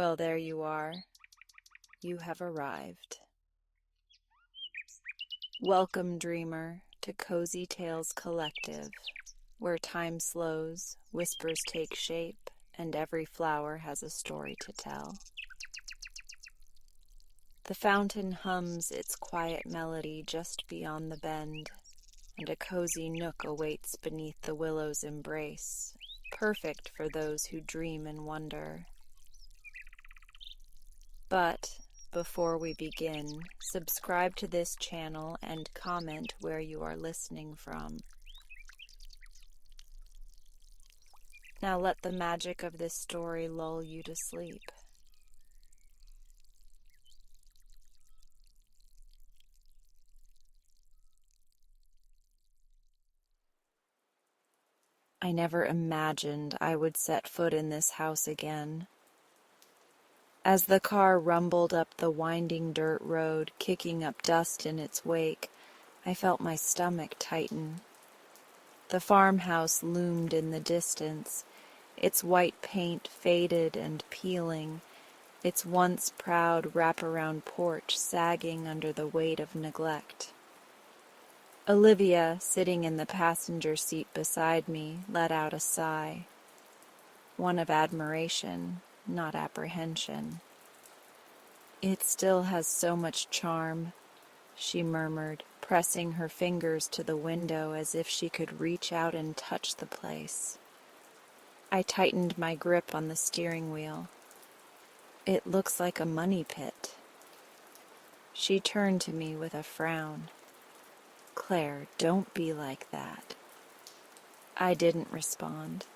Well, there you are. You have arrived. Welcome, dreamer, to Cozy Tales Collective, where time slows, whispers take shape, and every flower has a story to tell. The fountain hums its quiet melody just beyond the bend, and a cozy nook awaits beneath the willow's embrace, perfect for those who dream and wonder. But before we begin, subscribe to this channel and comment where you are listening from. Now let the magic of this story lull you to sleep. I never imagined I would set foot in this house again. As the car rumbled up the winding dirt road, kicking up dust in its wake, I felt my stomach tighten. The farmhouse loomed in the distance, its white paint faded and peeling, its once proud wraparound porch sagging under the weight of neglect. Olivia, sitting in the passenger seat beside me, let out a sigh, one of admiration, not apprehension. "It still has so much charm," she murmured, pressing her fingers to the window as if she could reach out and touch the place. I tightened my grip on the steering wheel. "It looks like a money pit." She turned to me with a frown. "Claire, don't be like that." I didn't respond.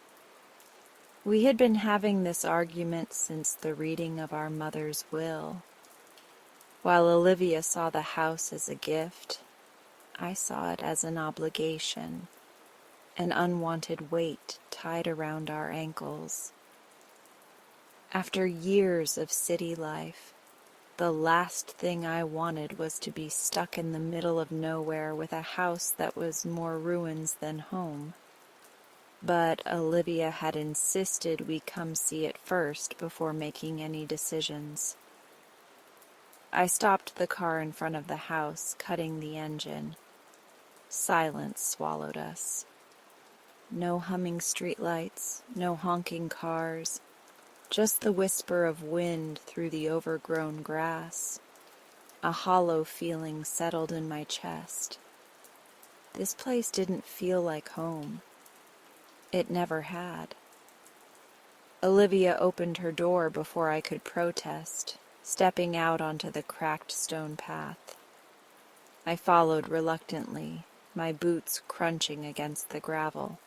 We had been having this argument since the reading of our mother's will. While Olivia saw the house as a gift, I saw it as an obligation, an unwanted weight tied around our ankles. After years of city life, the last thing I wanted was to be stuck in the middle of nowhere with a house that was more ruins than home. But Olivia had insisted we come see it first before making any decisions. I stopped the car in front of the house, cutting the engine. Silence swallowed us. No humming streetlights, no honking cars, just the whisper of wind through the overgrown grass. A hollow feeling settled in my chest. This place didn't feel like home. It never had. Olivia opened her door before I could protest, stepping out onto the cracked stone path. I followed reluctantly, my boots crunching against the gravel.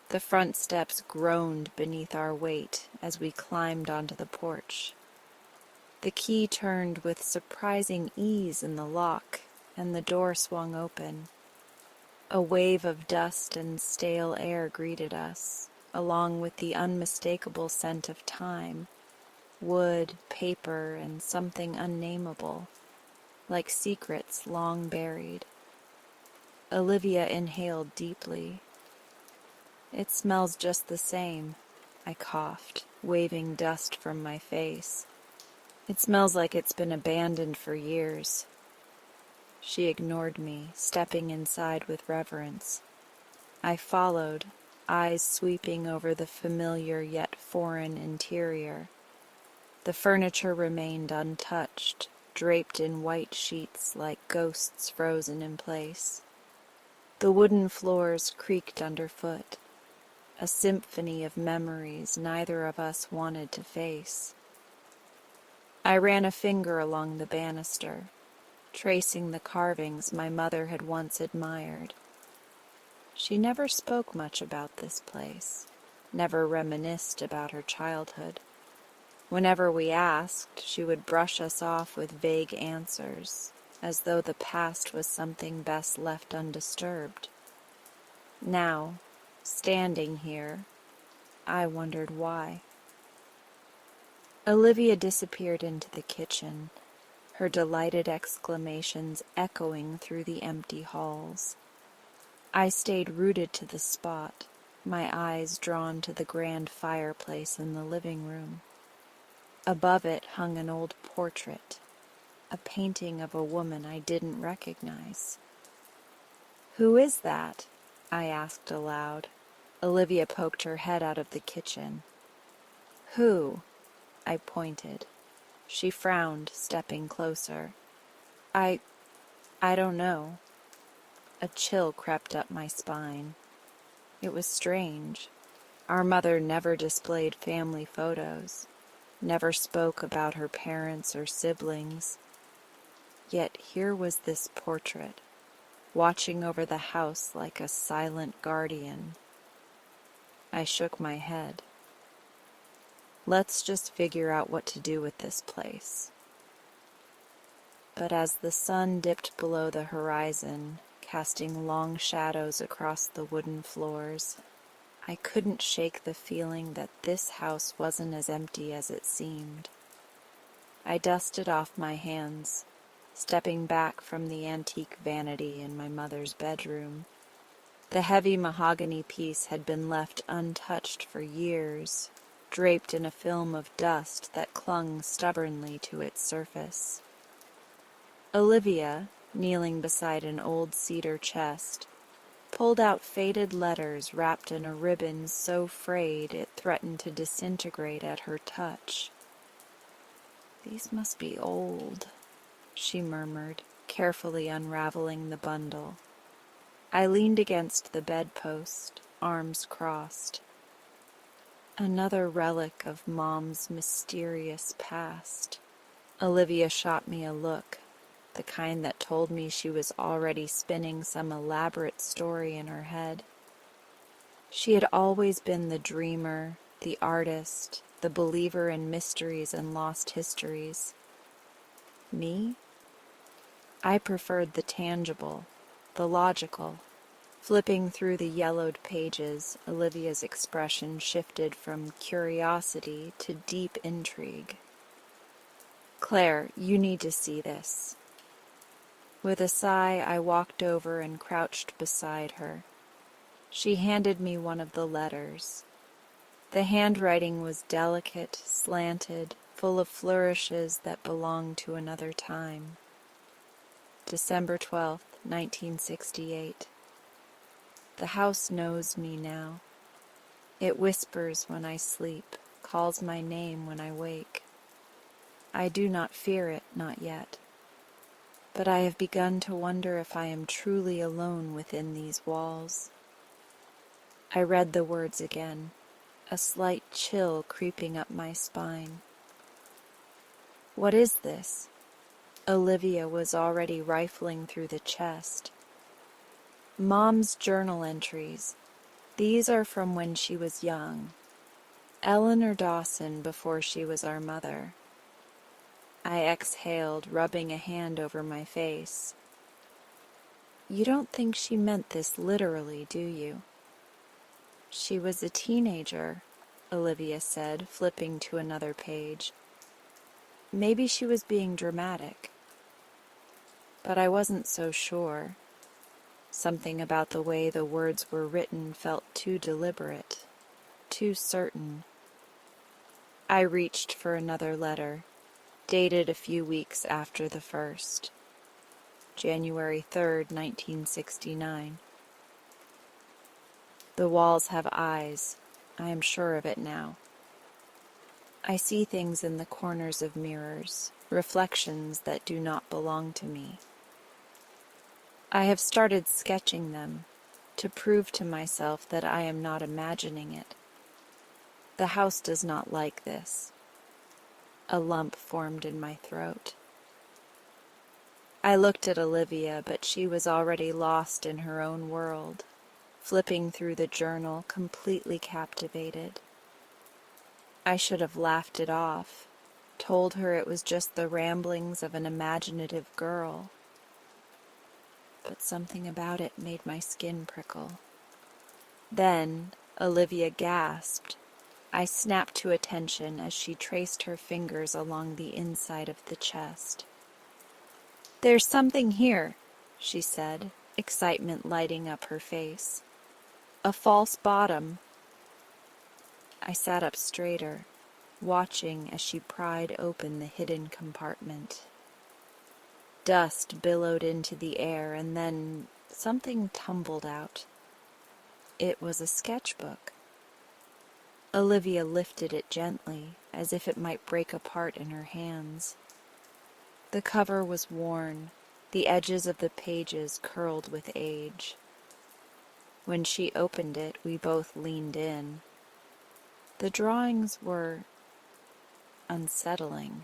The front steps groaned beneath our weight as we climbed onto the porch. The key turned with surprising ease in the lock, and the door swung open. A wave of dust and stale air greeted us, along with the unmistakable scent of time, wood, paper, and something unnameable, like secrets long buried. Olivia inhaled deeply. "It smells just the same," I coughed, waving dust from my face. "It smells like it's been abandoned for years." She ignored me, stepping inside with reverence. I followed, eyes sweeping over the familiar yet foreign interior. The furniture remained untouched, draped in white sheets like ghosts frozen in place. The wooden floors creaked underfoot, a symphony of memories neither of us wanted to face. I ran a finger along the banister, tracing the carvings my mother had once admired. She never spoke much about this place, never reminisced about her childhood. Whenever we asked, she would brush us off with vague answers, as though the past was something best left undisturbed. Now, standing here, I wondered why. Olivia disappeared into the kitchen, her delighted exclamations echoing through the empty halls. I stayed rooted to the spot, my eyes drawn to the grand fireplace in the living room. Above it hung an old portrait, a painting of a woman I didn't recognize. "Who is that?" I asked aloud. Olivia poked her head out of the kitchen. "Who?" I pointed. She frowned, stepping closer. I don't know." A chill crept up my spine. It was strange. Our mother never displayed family photos, never spoke about her parents or siblings. Yet here was this portrait, watching over the house like a silent guardian. I shook my head. "Let's just figure out what to do with this place." But as the sun dipped below the horizon, casting long shadows across the wooden floors, I couldn't shake the feeling that this house wasn't as empty as it seemed. I dusted off my hands, stepping back from the antique vanity in my mother's bedroom. The heavy mahogany piece had been left untouched for years, draped in a film of dust that clung stubbornly to its surface. Olivia, kneeling beside an old cedar chest, pulled out faded letters wrapped in a ribbon so frayed it threatened to disintegrate at her touch. "These must be old," she murmured, carefully unraveling the bundle. I leaned against the bedpost, arms crossed. Another relic of Mom's mysterious past. Olivia shot me a look, the kind that told me she was already spinning some elaborate story in her head. She had always been the dreamer, the artist, the believer in mysteries and lost histories. Me? I preferred the tangible, the logical. Flipping through the yellowed pages, Olivia's expression shifted from curiosity to deep intrigue. "Claire, you need to see this." With a sigh, I walked over and crouched beside her. She handed me one of the letters. The handwriting was delicate, slanted, full of flourishes that belonged to another time. December 12th, 1968. The house knows me now. It whispers when I sleep, calls my name when I wake. I do not fear it, not yet. But I have begun to wonder if I am truly alone within these walls. I read the words again, a slight chill creeping up my spine. "What is this?" Olivia was already rifling through the chest. "Mom's journal entries. These are from when she was young. Eleanor Dawson before she was our mother." I exhaled, rubbing a hand over my face. "You don't think she meant this literally, do you?" "She was a teenager," Olivia said, flipping to another page. "Maybe she was being dramatic." But I wasn't so sure. Something about the way the words were written felt too deliberate, too certain. I reached for another letter, dated a few weeks after the first. January 3rd, 1969. "The walls have eyes. I am sure of it now. I see things in the corners of mirrors, reflections that do not belong to me. I have started sketching them, to prove to myself that I am not imagining it. The house does not like this." A lump formed in my throat. I looked at Olivia, but she was already lost in her own world, flipping through the journal, completely captivated. I should have laughed it off, told her it was just the ramblings of an imaginative girl. But something about it made my skin prickle. Then Olivia gasped. I snapped to attention as she traced her fingers along the inside of the chest. "There's something here," she said, excitement lighting up her face. "A false bottom." I sat up straighter. watching as she pried open the hidden compartment. Dust billowed into the air, and then something tumbled out. It was a sketchbook. Olivia lifted it gently, as if it might break apart in her hands. The cover was worn, the edges of the pages curled with age. When she opened it, we both leaned in. The drawings were unsettling.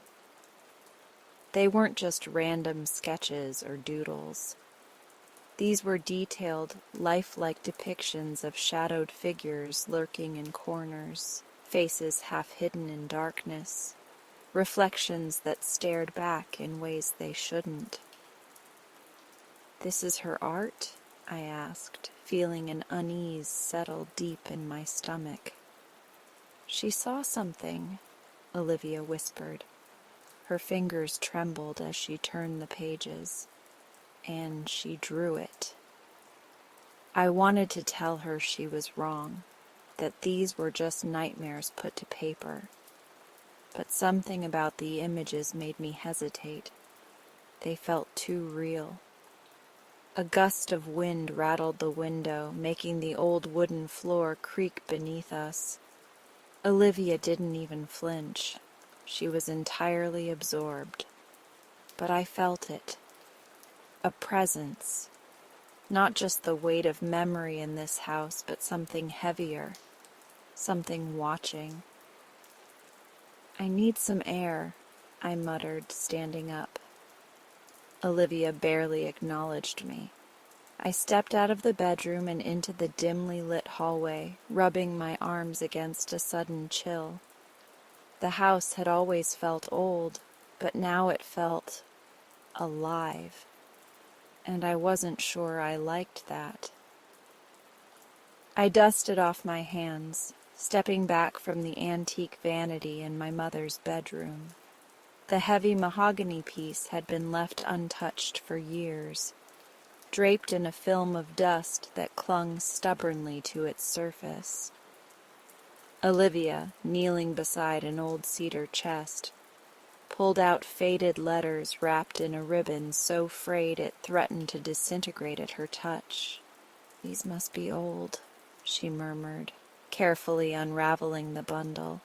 They weren't just random sketches or doodles. These were detailed, lifelike depictions of shadowed figures lurking in corners, faces half hidden in darkness, reflections that stared back in ways they shouldn't. "This is her art?" I asked, feeling an unease settle deep in my stomach. "She saw something," Olivia whispered. Her fingers trembled as she turned the pages, and she drew it. I wanted to tell her she was wrong, that these were just nightmares put to paper. But something about the images made me hesitate. They felt too real. A gust of wind rattled the window, making the old wooden floor creak beneath us. Olivia didn't even flinch. She was entirely absorbed. But I felt it. A presence. Not just the weight of memory in this house, but something heavier. Something watching. "I need some air," I muttered, standing up. Olivia barely acknowledged me. I stepped out of the bedroom and into the dimly lit hallway, rubbing my arms against a sudden chill. The house had always felt old, but now it felt alive, and I wasn't sure I liked that. I dusted off my hands, stepping back from the antique vanity in my mother's bedroom. The heavy mahogany piece had been left untouched for years, draped in a film of dust that clung stubbornly to its surface. Olivia, kneeling beside an old cedar chest, pulled out faded letters wrapped in a ribbon so frayed it threatened to disintegrate at her touch. "These must be old," she murmured, carefully unraveling the bundle.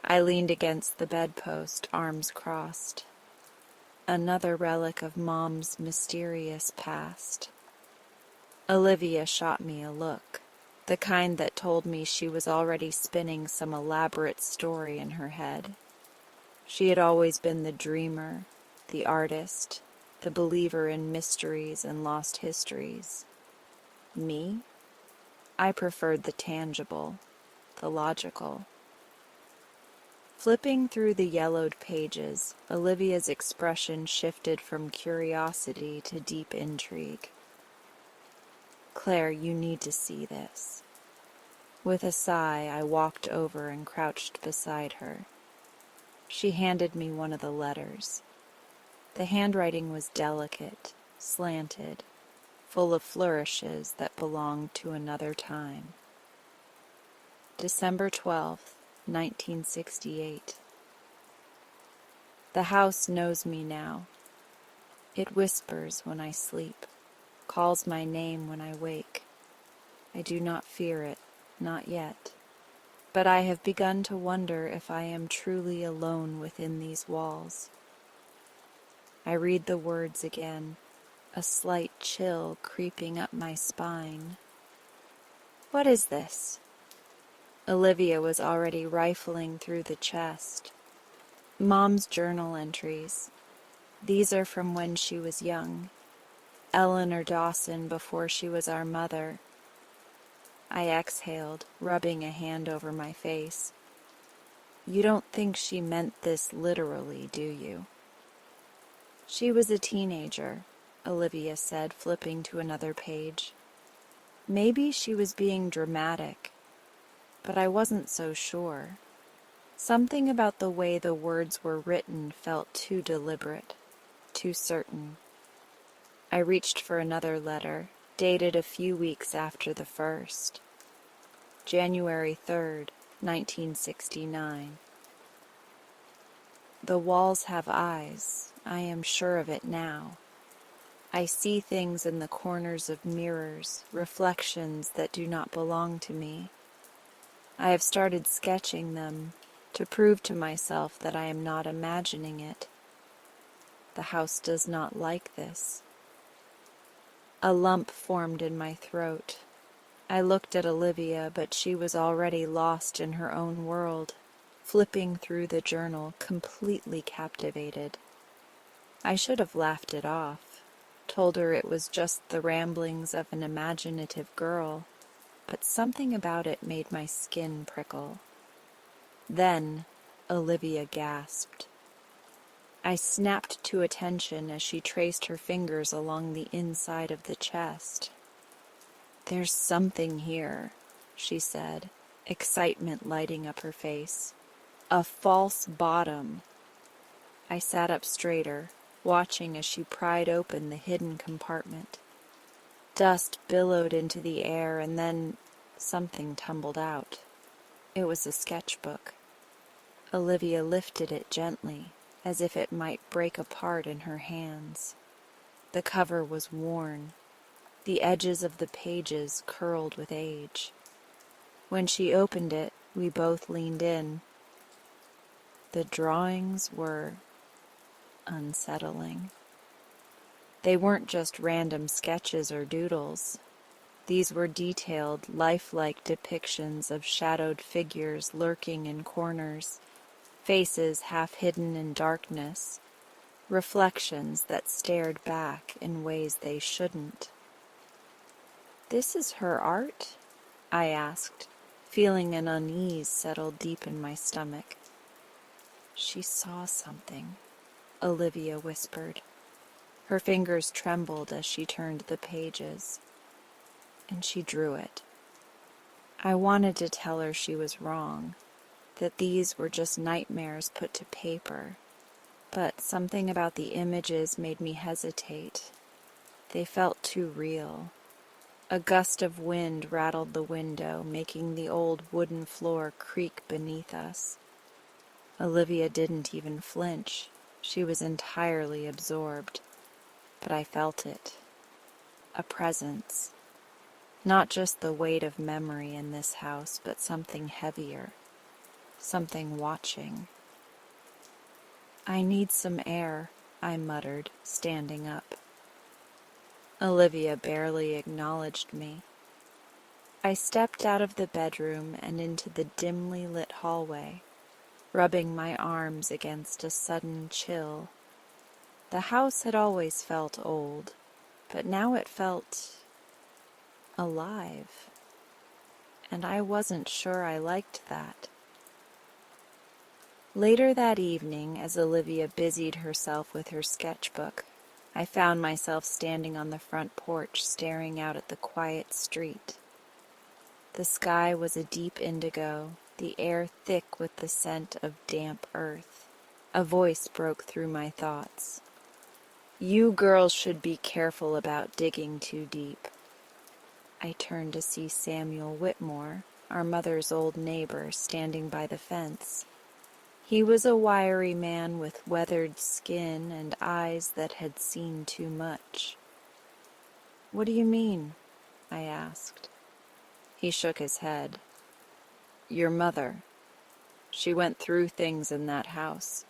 I leaned against the bedpost, arms crossed. Another relic of Mom's mysterious past. Olivia shot me a look, the kind that told me she was already spinning some elaborate story in her head. She had always been the dreamer, the artist, the believer in mysteries and lost histories. Me? I preferred the tangible, the logical. Flipping through the yellowed pages, Olivia's expression shifted from curiosity to deep intrigue. "Claire, you need to see this." With a sigh, I walked over and crouched beside her. She handed me one of the letters. The handwriting was delicate, slanted, full of flourishes that belonged to another time. December 12th, 1968. The house knows me now. It whispers when I sleep, calls my name when I wake. I do not fear it, not yet. But I have begun to wonder if I am truly alone within these walls. I read the words again, a slight chill creeping up my spine. "What is this?" Olivia was already rifling through the chest. "Mom's journal entries. These are from when she was young. Eleanor Dawson before she was our mother." I exhaled, rubbing a hand over my face. "You don't think she meant this literally, do you?" "She was a teenager," Olivia said, flipping to another page. "Maybe she was being dramatic, but I wasn't so sure. Something about the way the words were written felt too deliberate, too certain." I reached for another letter, dated a few weeks after the first. January 3rd, 1969. The walls have eyes. I am sure of it now. I see things in the corners of mirrors, reflections that do not belong to me. I have started sketching them to prove to myself that I am not imagining it. The house does not like this. A lump formed in my throat. I looked at Olivia, but she was already lost in her own world, flipping through the journal, completely captivated. I should have laughed it off, told her it was just the ramblings of an imaginative girl, but something about it made my skin prickle. Then Olivia gasped. I snapped to attention as she traced her fingers along the inside of the chest. "There's something here," she said, excitement lighting up her face. "A false bottom." I sat up straighter, watching as she pried open the hidden compartment. Dust billowed into the air, and then something tumbled out. It was a sketchbook. Olivia lifted it gently, as if it might break apart in her hands. The cover was worn, the edges of the pages curled with age. When she opened it, we both leaned in. The drawings were unsettling. They weren't just random sketches or doodles. These were detailed, lifelike depictions of shadowed figures lurking in corners, faces half hidden in darkness, reflections that stared back in ways they shouldn't. "This is her art?" I asked, feeling an unease settle deep in my stomach. "She saw something," Olivia whispered. Her fingers trembled as she turned the pages, and she drew it. I wanted to tell her she was wrong, that these were just nightmares put to paper, but something about the images made me hesitate. They felt too real. A gust of wind rattled the window, making the old wooden floor creak beneath us. Olivia didn't even flinch. She was entirely absorbed. But I felt it. A presence. Not just the weight of memory in this house, but something heavier. Something watching. "I need some air," I muttered, standing up. Olivia barely acknowledged me. I stepped out of the bedroom and into the dimly lit hallway, rubbing my arms against a sudden chill. The house had always felt old, but now it felt alive, and I wasn't sure I liked that. Later that evening, as Olivia busied herself with her sketchbook, I found myself standing on the front porch staring out at the quiet street. The sky was a deep indigo, the air thick with the scent of damp earth. A voice broke through my thoughts. "You girls should be careful about digging too deep." I turned to see Samuel Whitmore, our mother's old neighbor, standing by the fence. He was a wiry man with weathered skin and eyes that had seen too much. "What do you mean?" I asked. He shook his head. "Your mother. She went through things in that house,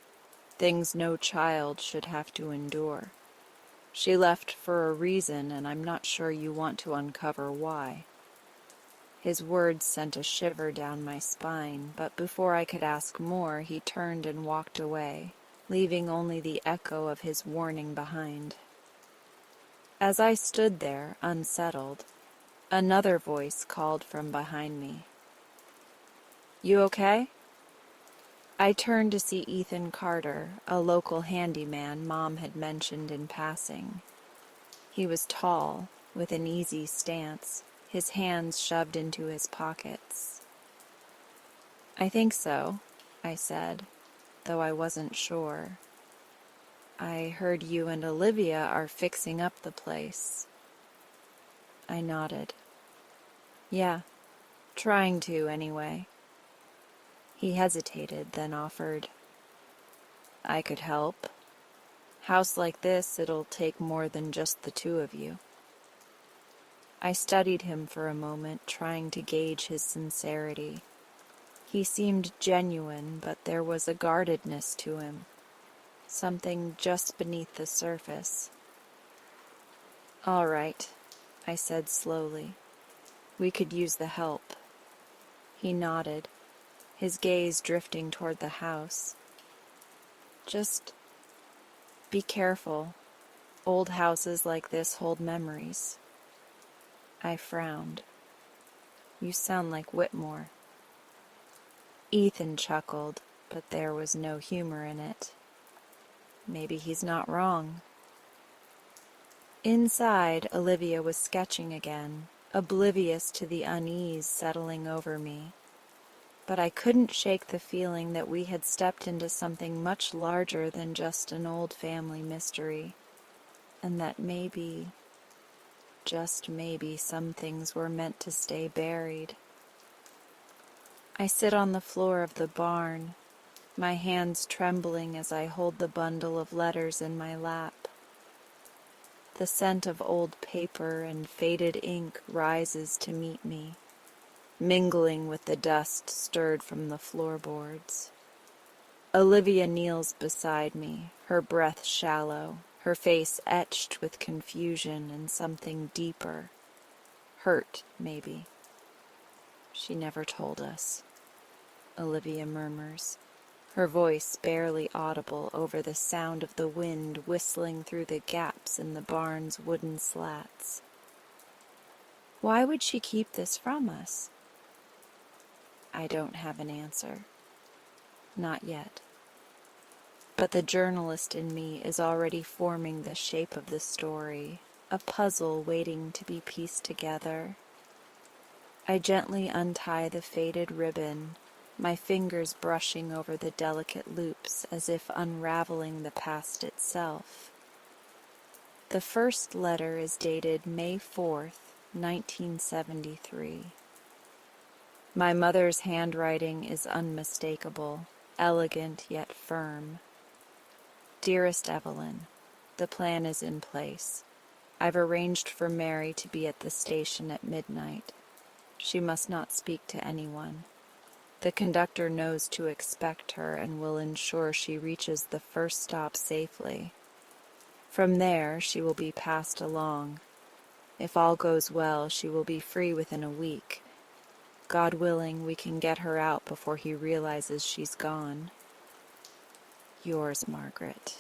things no child should have to endure. She left for a reason, and I'm not sure you want to uncover why." His words sent a shiver down my spine, but before I could ask more, he turned and walked away, leaving only the echo of his warning behind. As I stood there, unsettled, another voice called from behind me. "You okay?" I turned to see Ethan Carter, a local handyman Mom had mentioned in passing. He was tall, with an easy stance, his hands shoved into his pockets. "I think so," I said, though I wasn't sure. "I heard you and Olivia are fixing up the place." I nodded. "Yeah, trying to anyway." He hesitated, then offered, I could help. House like this, it'll take more than just the two of you. I studied him for a moment, trying to gauge his sincerity. He seemed genuine, but there was a guardedness to him, something just beneath the surface. "All right," I said slowly. "We could use the help." He nodded, his gaze drifting toward the house. "Just be careful. Old houses like this hold memories." I frowned. "You sound like Whitmore." Ethan chuckled, but there was no humor in it. Maybe he's not wrong. Inside, Olivia was sketching again, oblivious to the unease settling over me. But I couldn't shake the feeling that we had stepped into something much larger than just an old family mystery, and that maybe, just maybe, some things were meant to stay buried. I sit on the floor of the barn, my hands trembling as I hold the bundle of letters in my lap. The scent of old paper and faded ink rises to meet me, mingling with the dust stirred from the floorboards. Olivia kneels beside me, her breath shallow, her face etched with confusion and something deeper. Hurt, maybe. "She never told us," Olivia murmurs, her voice barely audible over the sound of the wind whistling through the gaps in the barn's wooden slats. "Why would she keep this from us?" I don't have an answer. Not yet. But the journalist in me is already forming the shape of the story, a puzzle waiting to be pieced together. I gently untie the faded ribbon, my fingers brushing over the delicate loops as if unraveling the past itself. The first letter is dated May 4th, 1973. My mother's handwriting is unmistakable, elegant yet firm. "Dearest Evelyn, the plan is in place. I've arranged for Mary to be at the station at midnight. She must not speak to anyone. The conductor knows to expect her and will ensure she reaches the first stop safely. From there, she will be passed along. If all goes well, she will be free within a week. God willing, we can get her out before he realizes she's gone. Yours, Margaret."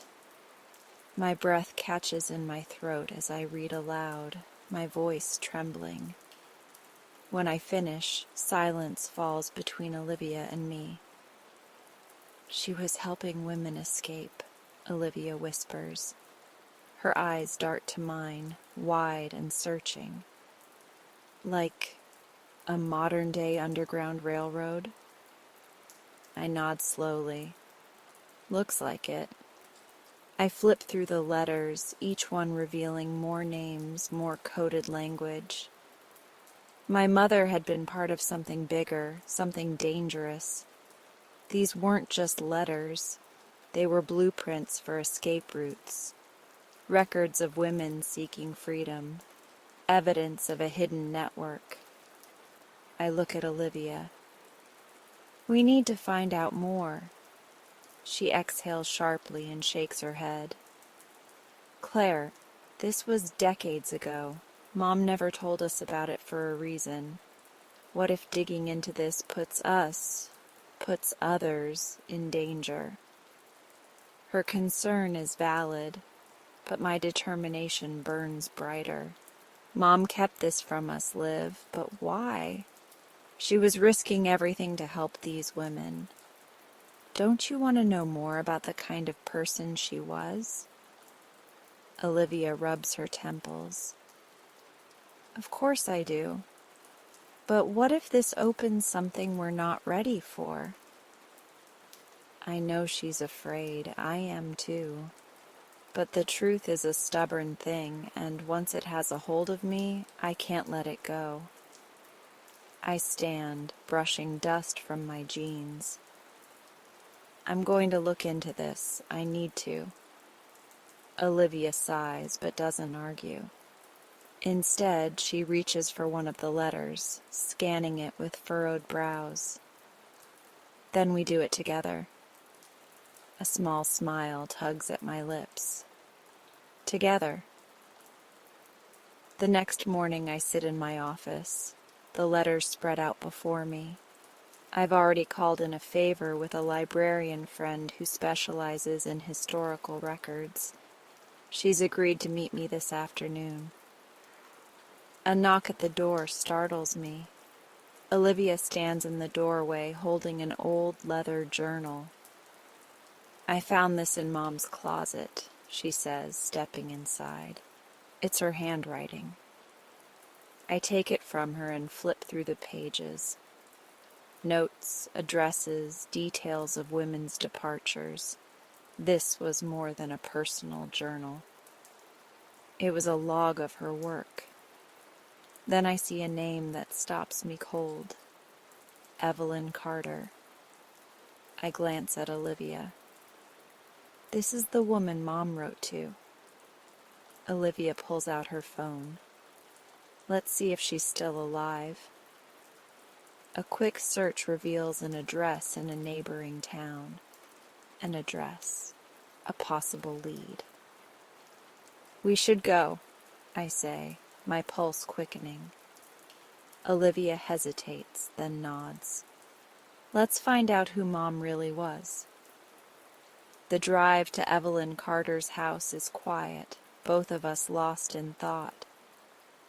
My breath catches in my throat as I read aloud, my voice trembling. When I finish, silence falls between Olivia and me. "She was helping women escape," Olivia whispers. Her eyes dart to mine, wide and searching. "Like a modern-day underground railroad?" I nod slowly. "Looks like it." I flip through the letters, each one revealing more names, more coded language. My mother had been part of something bigger, something dangerous. These weren't just letters. They were blueprints for escape routes, records of women seeking freedom, evidence of a hidden network. I look at Olivia. "We need to find out more." She exhales sharply and shakes her head. "Claire, this was decades ago. Mom never told us about it for a reason. What if digging into this puts others in danger?" Her concern is valid, but my determination burns brighter. Mom kept this from us, Liv, but why? She was risking everything to help these women. Don't you want to know more about the kind of person she was? Olivia rubs her temples. Of course I do. But what if this opens something we're not ready for? I know she's afraid. I am too. But the truth is a stubborn thing, and once it has a hold of me, I can't let it go. I stand, brushing dust from my jeans. I'm going to look into this. I need to. Olivia sighs but doesn't argue. Instead, she reaches for one of the letters, scanning it with furrowed brows. Then we do it together. A small smile tugs at my lips. Together. The next morning I sit in my office, the letters spread out before me. I've already called in a favor with a librarian friend who specializes in historical records. She's agreed to meet me this afternoon. A knock at the door startles me. Olivia stands in the doorway holding an old leather journal. I found this in Mom's closet, she says, stepping inside. It's her handwriting. I take it from her and flip through the pages. Notes, addresses, details of women's departures. This was more than a personal journal. It was a log of her work. Then I see a name that stops me cold. Evelyn Carter. I glance at Olivia. This is the woman Mom wrote to. Olivia pulls out her phone. Let's see if she's still alive. A quick search reveals an address in a neighboring town. An address. A possible lead. We should go, I say, my pulse quickening. Olivia hesitates, then nods. Let's find out who Mom really was. The drive to Evelyn Carter's house is quiet, both of us lost in thought.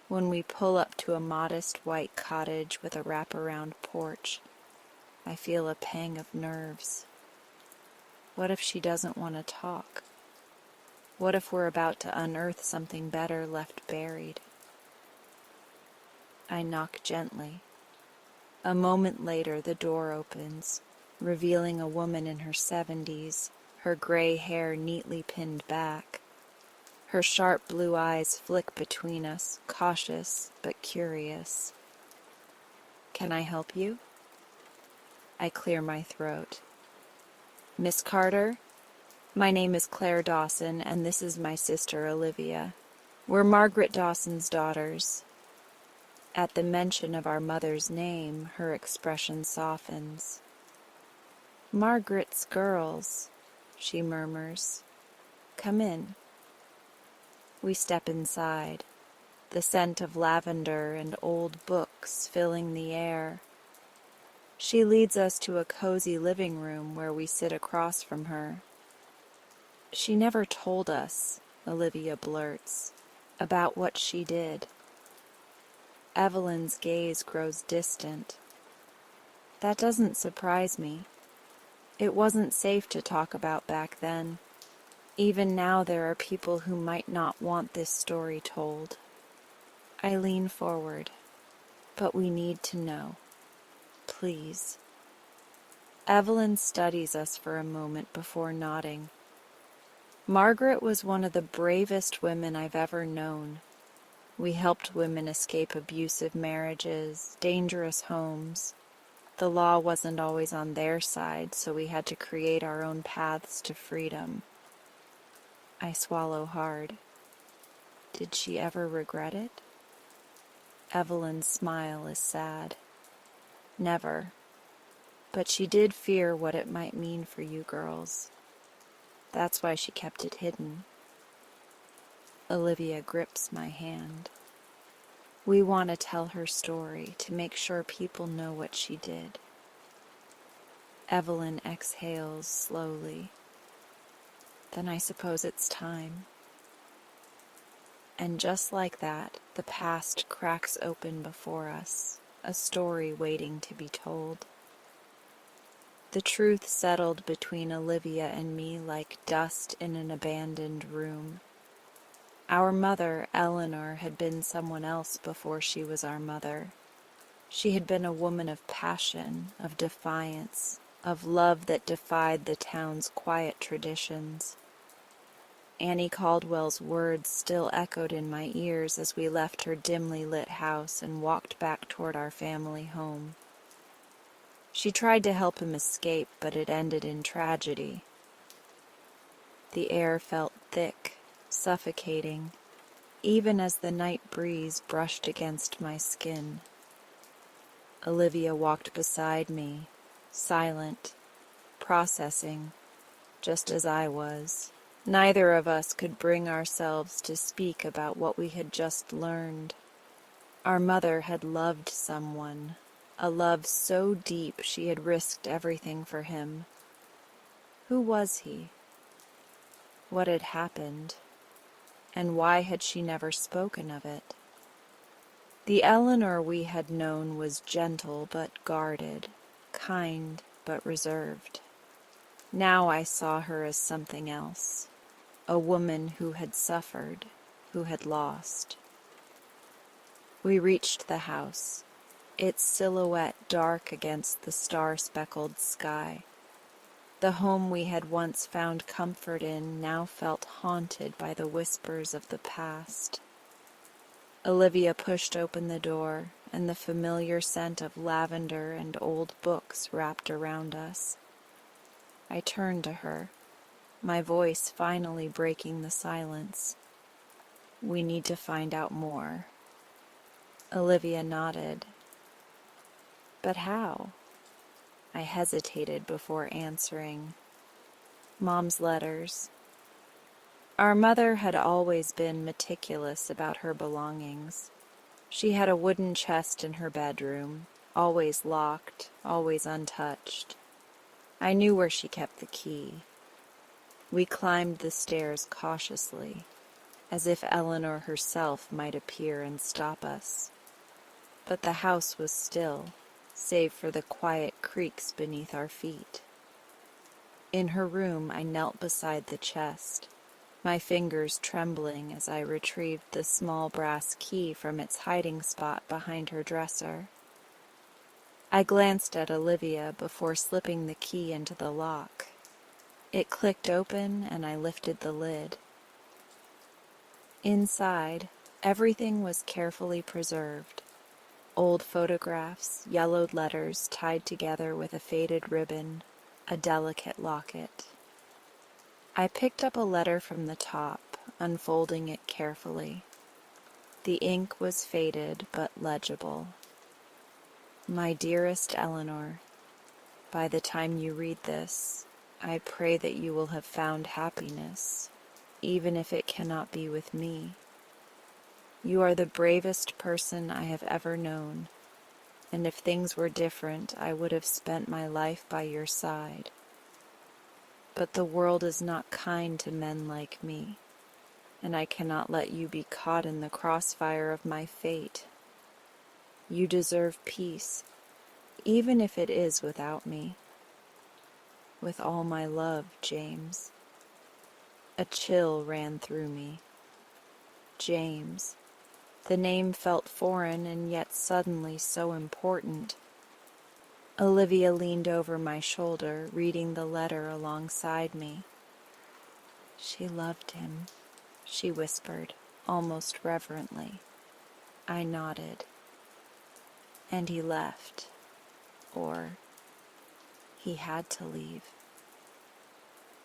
When we pull up to a modest white cottage with a wraparound porch, I feel a pang of nerves. What if she doesn't want to talk? What if we're about to unearth something better left buried? I knock gently. A moment later, the door opens, revealing a woman in her 70s, her gray hair neatly pinned back. Her sharp blue eyes flick between us, cautious but curious. Can I help you? I clear my throat. Miss Carter? My name is Claire Dawson, and this is my sister Olivia. We're Margaret Dawson's daughters. At the mention of our mother's name, her expression softens. Margaret's girls, she murmurs. Come in. We step inside, the scent of lavender and old books filling the air. She leads us to a cozy living room where we sit across from her. She never told us, Olivia blurts, about what she did. Evelyn's gaze grows distant. That doesn't surprise me. It wasn't safe to talk about back then. Even now there are people who might not want this story told. I lean forward, but we need to know. Please. Evelyn studies us for a moment before nodding. Margaret was one of the bravest women I've ever known. We helped women escape abusive marriages, dangerous homes. The law wasn't always on their side, so we had to create our own paths to freedom. I swallow hard. Did she ever regret it? Evelyn's smile is sad. Never. But she did fear what it might mean for you girls. That's why she kept it hidden. Olivia grips my hand. We want to tell her story to make sure people know what she did. Evelyn exhales slowly. Then I suppose it's time. And just like that, the past cracks open before us, a story waiting to be told. The truth settled between Olivia and me like dust in an abandoned room. Our mother, Eleanor, had been someone else before she was our mother. She had been a woman of passion, of defiance, of love that defied the town's quiet traditions. Annie Caldwell's words still echoed in my ears as we left her dimly lit house and walked back toward our family home. She tried to help him escape, but it ended in tragedy. The air felt thick, suffocating, even as the night breeze brushed against my skin. Olivia walked beside me, silent, processing, just as I was. Neither of us could bring ourselves to speak about what we had just learned. Our mother had loved someone, a love so deep she had risked everything for him. Who was he? What had happened? And why had she never spoken of it? The Eleanor we had known was gentle but guarded, kind but reserved. Now I saw her as something else, a woman who had suffered, who had lost. We reached the house, its silhouette dark against the star-speckled sky. The home we had once found comfort in now felt haunted by the whispers of the past. Olivia pushed open the door, and the familiar scent of lavender and old books wrapped around us. I turned to her, my voice finally breaking the silence. "We need to find out more." Olivia nodded. "But how?" I hesitated before answering. Mom's letters. Our mother had always been meticulous about her belongings. She had a wooden chest in her bedroom, always locked, always untouched. I knew where she kept the key. We climbed the stairs cautiously, as if Eleanor herself might appear and stop us. But the house was still, save for the quiet creaks beneath our feet. In her room, I knelt beside the chest, my fingers trembling as I retrieved the small brass key from its hiding spot behind her dresser. I glanced at Olivia before slipping the key into the lock. It clicked open, and I lifted the lid. Inside, everything was carefully preserved. Old photographs, yellowed letters tied together with a faded ribbon, a delicate locket. I picked up a letter from the top, unfolding it carefully. The ink was faded but legible. "My dearest Eleanor, by the time you read this, I pray that you will have found happiness, even if it cannot be with me. You are the bravest person I have ever known, and if things were different, I would have spent my life by your side. But the world is not kind to men like me, and I cannot let you be caught in the crossfire of my fate. You deserve peace, even if it is without me. With all my love, James." A chill ran through me. James. The name felt foreign and yet suddenly so important. Olivia leaned over my shoulder, reading the letter alongside me. "She loved him," she whispered, almost reverently. I nodded. "And he left. Or he had to leave."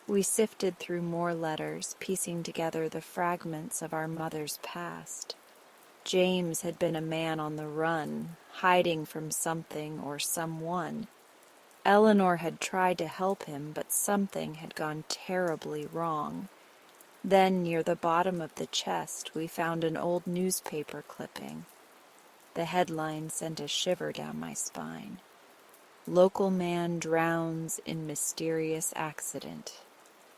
We sifted through more letters, piecing together the fragments of our mother's past. James had been a man on the run, hiding from something or someone. Eleanor had tried to help him, but something had gone terribly wrong. Then, near the bottom of the chest, we found an old newspaper clipping. The headline sent a shiver down my spine. "Local man drowns in mysterious accident.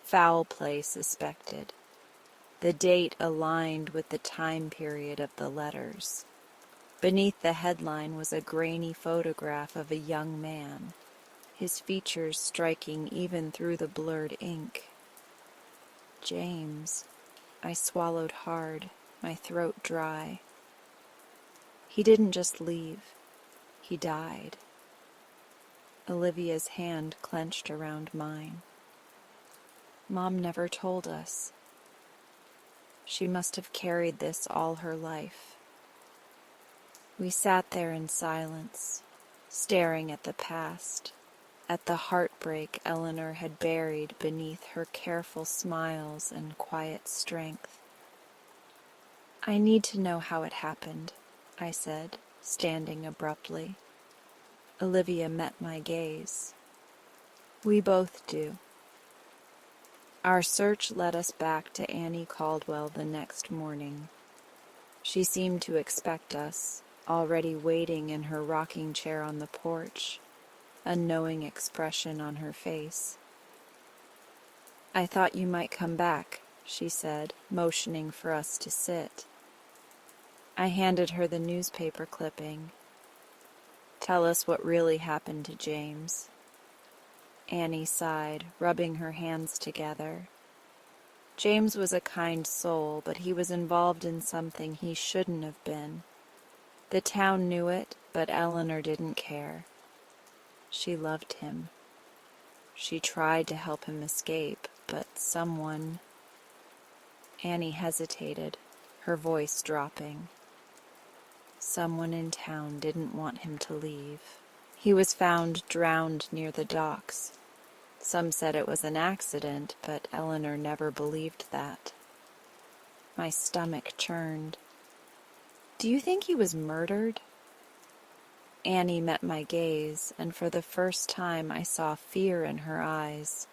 Foul play suspected." The date aligned with the time period of the letters. Beneath the headline was a grainy photograph of a young man, his features striking even through the blurred ink. James. I swallowed hard, my throat dry. He didn't just leave. He died. Olivia's hand clenched around mine. Mom never told us. She must have carried this all her life. We sat there in silence, staring at the past, at the heartbreak Eleanor had buried beneath her careful smiles and quiet strength. "I need to know how it happened," I said, standing abruptly. Olivia met my gaze. "We both do." Our search led us back to Annie Caldwell the next morning. She seemed to expect us, already waiting in her rocking chair on the porch, a knowing expression on her face. "I thought you might come back," she said, motioning for us to sit. I handed her the newspaper clipping. "Tell us what really happened to James." Annie sighed, rubbing her hands together. "James was a kind soul, but he was involved in something he shouldn't have been. The town knew it, but Eleanor didn't care. She loved him. She tried to help him escape, but someone—" Annie hesitated, her voice dropping. "Someone in town didn't want him to leave. He was found drowned near the docks. Some said it was an accident, but Eleanor never believed that." My stomach churned. "Do you think he was murdered?" Annie met my gaze, and for the first time I saw fear in her eyes.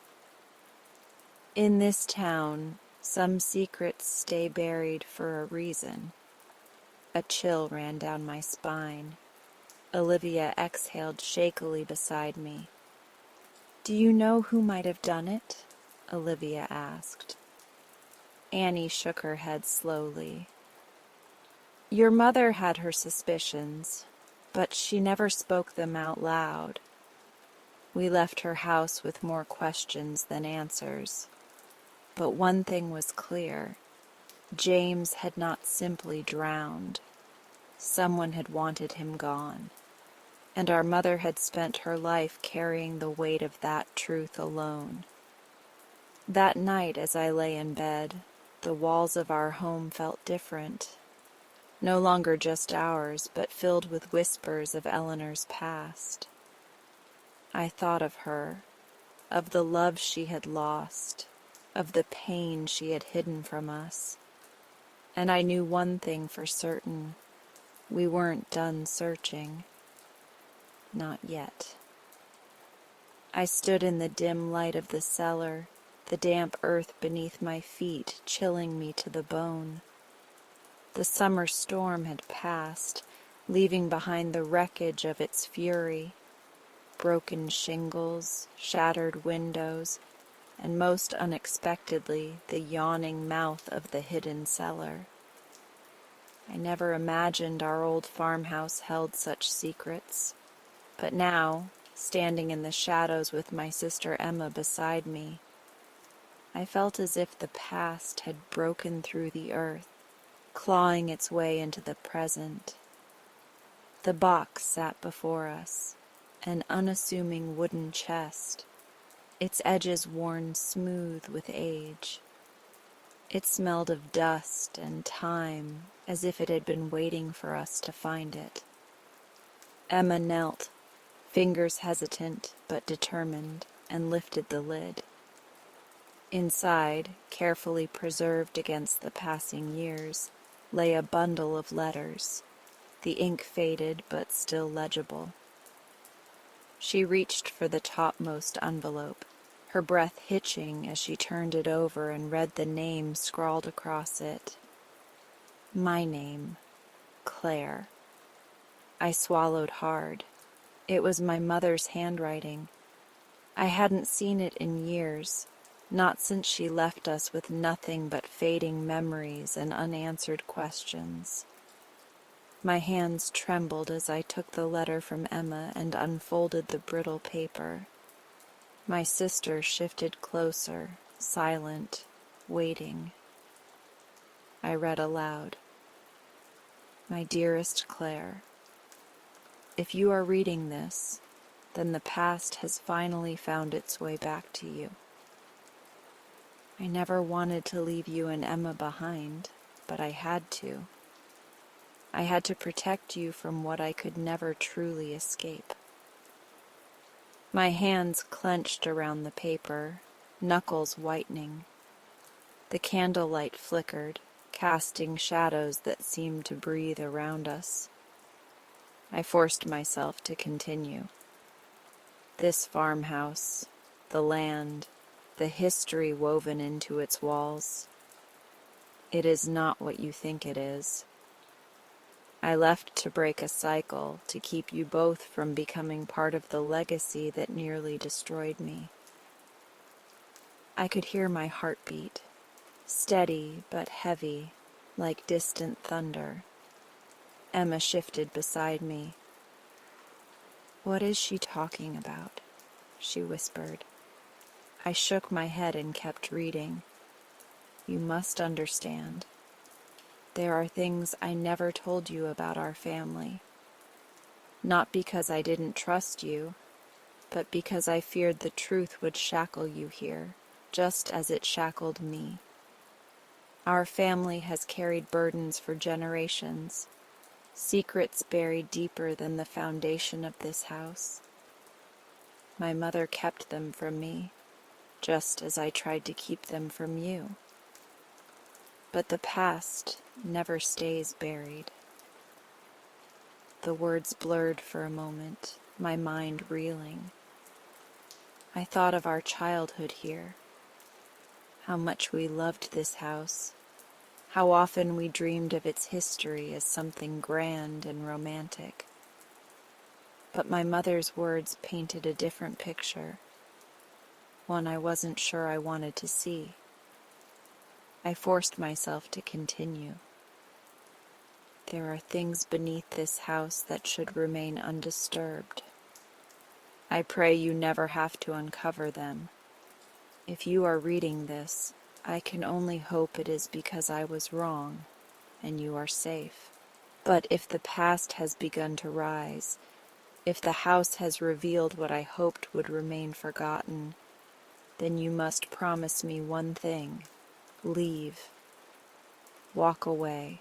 "In this town, some secrets stay buried for a reason." A chill ran down my spine. Olivia exhaled shakily beside me. "Do you know who might have done it?" Olivia asked. Annie shook her head slowly. "Your mother had her suspicions, but she never spoke them out loud. We left her house with more questions than answers. But one thing was clear. James had not simply drowned. Someone had wanted him gone, and our mother had spent her life carrying the weight of that truth alone. That night, as I lay in bed, the walls of our home felt different. No longer just ours, but filled with whispers of Eleanor's past. I thought of her, of the love she had lost, of the pain she had hidden from us. And I knew one thing for certain. We weren't done searching. Not yet. I stood in the dim light of the cellar, the damp earth beneath my feet chilling me to the bone. The summer storm had passed, leaving behind the wreckage of its fury, broken shingles, shattered windows, and most unexpectedly, the yawning mouth of the hidden cellar. I never imagined our old farmhouse held such secrets, but now, standing in the shadows with my sister Emma beside me, I felt as if the past had broken through the earth, clawing its way into the present. The box sat before us, an unassuming wooden chest, its edges worn smooth with age. It smelled of dust and time, as if it had been waiting for us to find it. Emma knelt, fingers hesitant but determined, and lifted the lid. Inside, carefully preserved against the passing years, lay a bundle of letters, the ink faded but still legible. She reached for the topmost envelope, her breath hitching as she turned it over and read the name scrawled across it. My name, Claire. I swallowed hard. It was my mother's handwriting. I hadn't seen it in years, not since she left us with nothing but fading memories and unanswered questions. My hands trembled as I took the letter from Emma and unfolded the brittle paper. My sister shifted closer, silent, waiting. I read aloud. My dearest Claire, if you are reading this, then the past has finally found its way back to you. I never wanted to leave you and Emma behind, but I had to. I had to protect you from what I could never truly escape. My hands clenched around the paper, knuckles whitening. The candlelight flickered, casting shadows that seemed to breathe around us. I forced myself to continue. This farmhouse, the land, the history woven into its walls. It is not what you think it is. I left to break a cycle, to keep you both from becoming part of the legacy that nearly destroyed me. I could hear my heartbeat, steady but heavy, like distant thunder. Emma shifted beside me. "What is she talking about?" she whispered. I shook my head and kept reading. "You must understand. There are things I never told you about our family. Not because I didn't trust you, but because I feared the truth would shackle you here, just as it shackled me. Our family has carried burdens for generations, secrets buried deeper than the foundation of this house. My mother kept them from me, just as I tried to keep them from you. But the past never stays buried." The words blurred for a moment, my mind reeling. I thought of our childhood here, how much we loved this house, how often we dreamed of its history as something grand and romantic. But my mother's words painted a different picture, one I wasn't sure I wanted to see. I forced myself to continue. There are things beneath this house that should remain undisturbed. I pray you never have to uncover them. If you are reading this, I can only hope it is because I was wrong, and you are safe. But if the past has begun to rise, if the house has revealed what I hoped would remain forgotten, then you must promise me one thing. Leave. Walk away.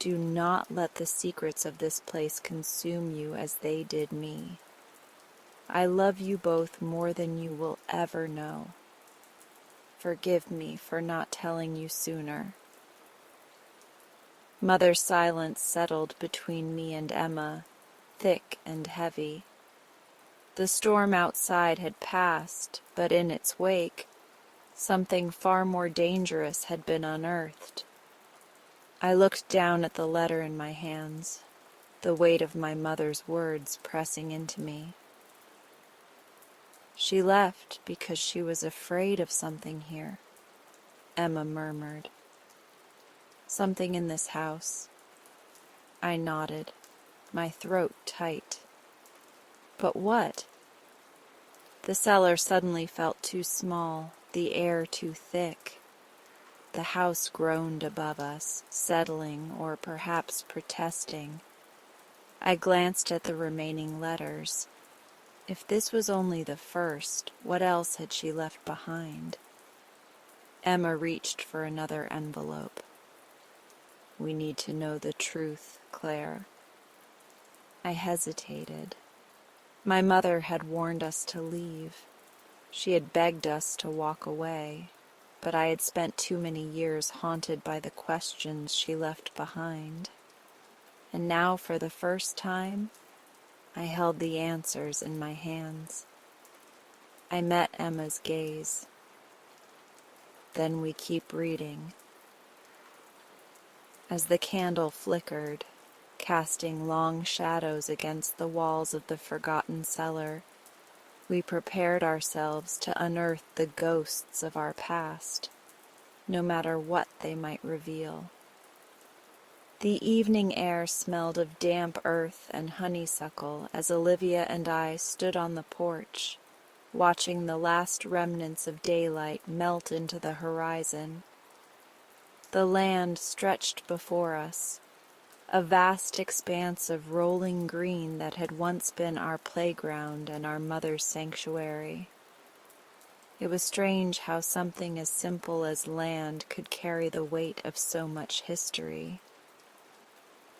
Do not let the secrets of this place consume you as they did me. I love you both more than you will ever know. Forgive me for not telling you sooner." Mother's silence settled between me and Emma, thick and heavy. The storm outside had passed, but in its wake, something far more dangerous had been unearthed. I looked down at the letter in my hands, the weight of my mother's words pressing into me. "She left because she was afraid of something here," Emma murmured. "Something in this house." I nodded, my throat tight. But what? The cellar suddenly felt too small, the air too thick. The house groaned above us, settling or perhaps protesting. I glanced at the remaining letters. If this was only the first, what else had she left behind? Emma reached for another envelope. "We need to know the truth, Claire." I hesitated. My mother had warned us to leave. She had begged us to walk away, but I had spent too many years haunted by the questions she left behind. And now, for the first time, I held the answers in my hands. I met Emma's gaze. "Then we keep reading." As the candle flickered, casting long shadows against the walls of the forgotten cellar, we prepared ourselves to unearth the ghosts of our past, no matter what they might reveal. The evening air smelled of damp earth and honeysuckle as Olivia and I stood on the porch, watching the last remnants of daylight melt into the horizon. The land stretched before us, a vast expanse of rolling green that had once been our playground and our mother's sanctuary. It was strange how something as simple as land could carry the weight of so much history.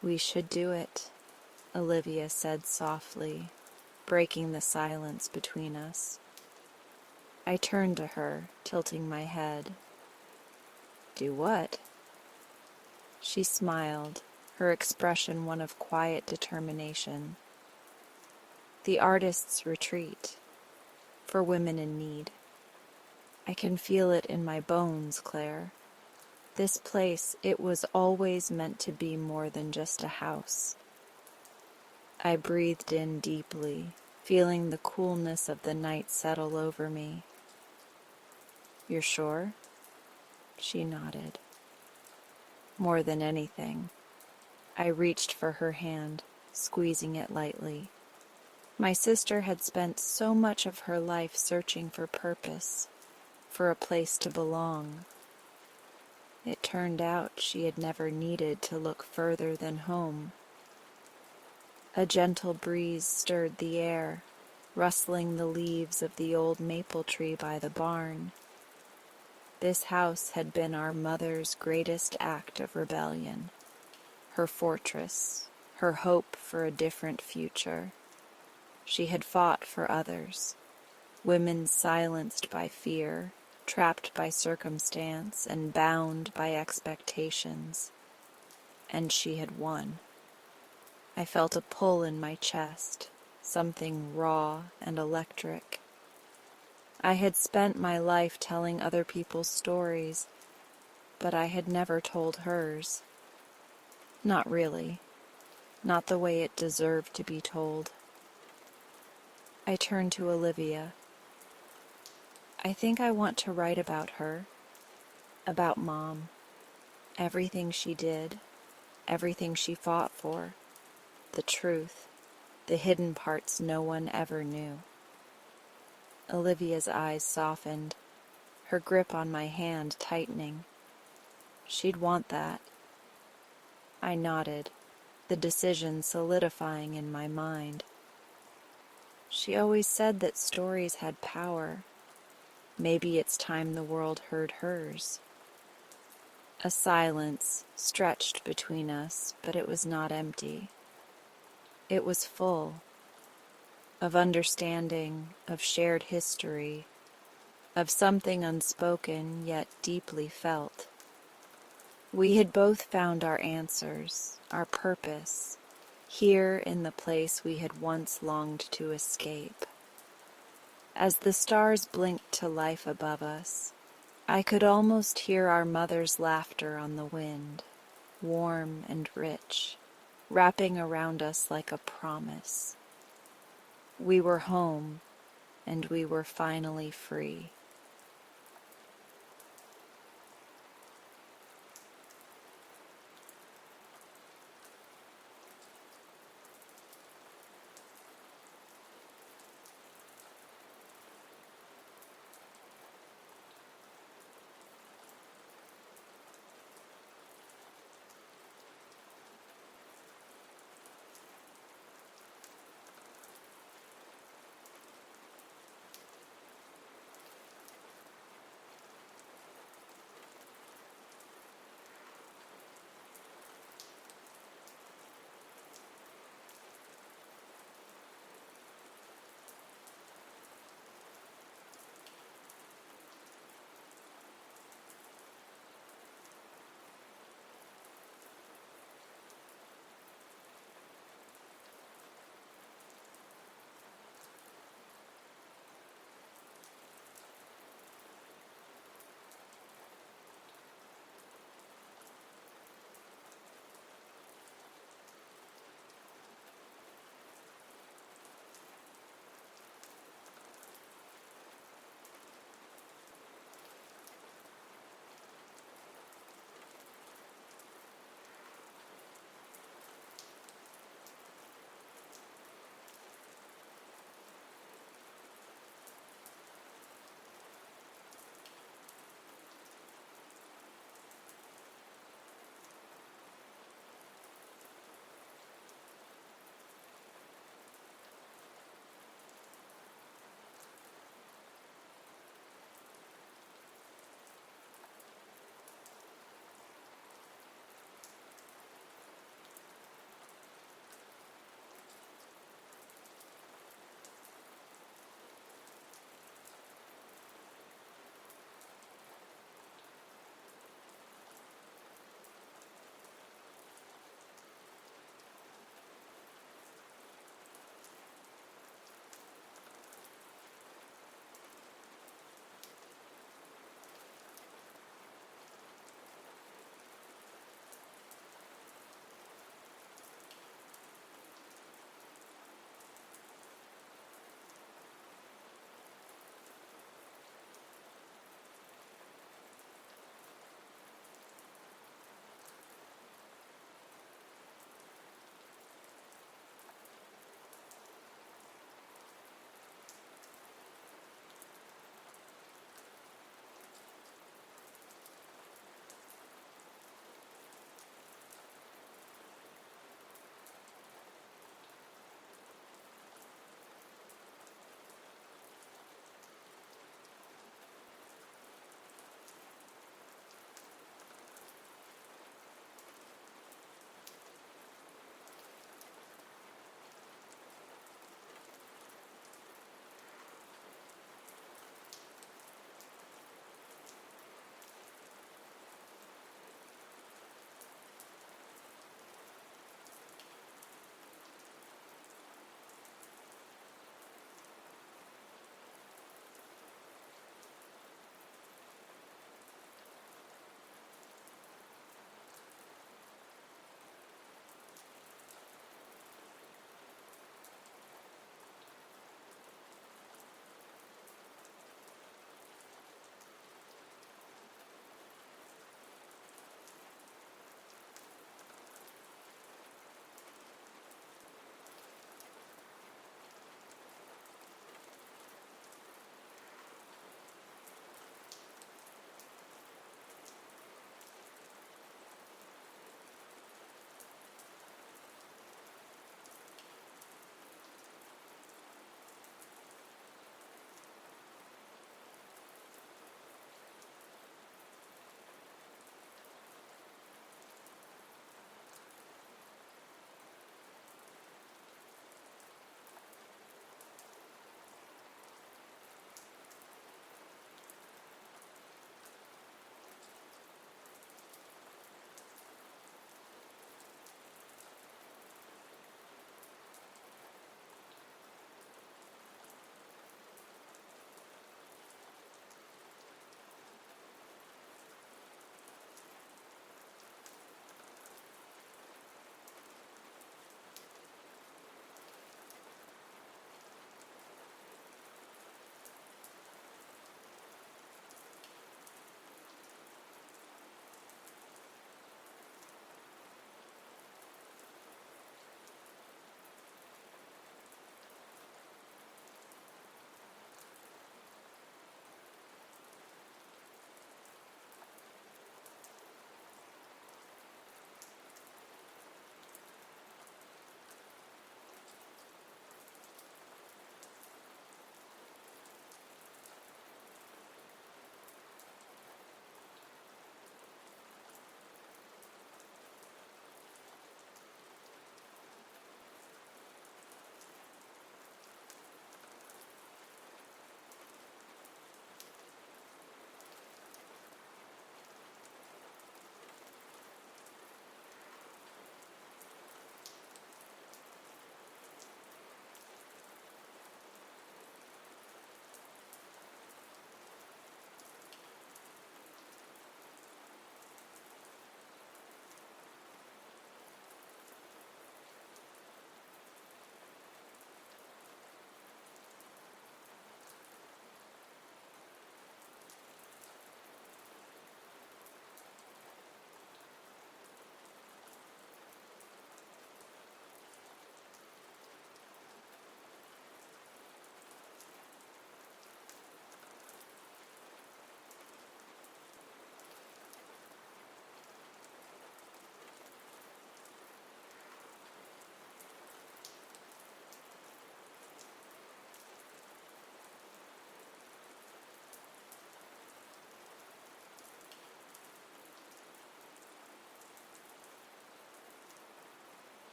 "We should do it," Olivia said softly. breaking the silence between us. I turned to her, tilting my head. "Do what?" She smiled, her expression one of quiet determination. "The artist's retreat, for women in need. I can feel it in my bones, Claire. This place, it was always meant to be more than just a house." I breathed in deeply, feeling the coolness of the night settle over me. "You're sure?" She nodded. More than anything. I reached for her hand, squeezing it lightly. My sister had spent so much of her life searching for purpose, for a place to belong. It turned out she had never needed to look further than home. A gentle breeze stirred the air, rustling the leaves of the old maple tree by the barn. This house had been our mother's greatest act of rebellion, her fortress, her hope for a different future. She had fought for others, women silenced by fear, trapped by circumstance, and bound by expectations. And she had won. I felt a pull in my chest, something raw and electric. I had spent my life telling other people's stories, but I had never told hers. Not really. Not the way it deserved to be told. I turned to Olivia. "I think I want to write about her, about Mom, everything she did, everything she fought for, the truth, the hidden parts no one ever knew." Olivia's eyes softened, her grip on my hand tightening. She'd want that. I nodded, the decision solidifying in my mind. She always said that stories had power. Maybe it's time the world heard hers. A silence stretched between us, but it was not empty. It was full of understanding, of shared history, of something unspoken yet deeply felt. We had both found our answers, our purpose, here in the place we had once longed to escape. As the stars blinked to life above us, I could almost hear our mother's laughter on the wind, warm and rich, wrapping around us like a promise. We were home, and we were finally free.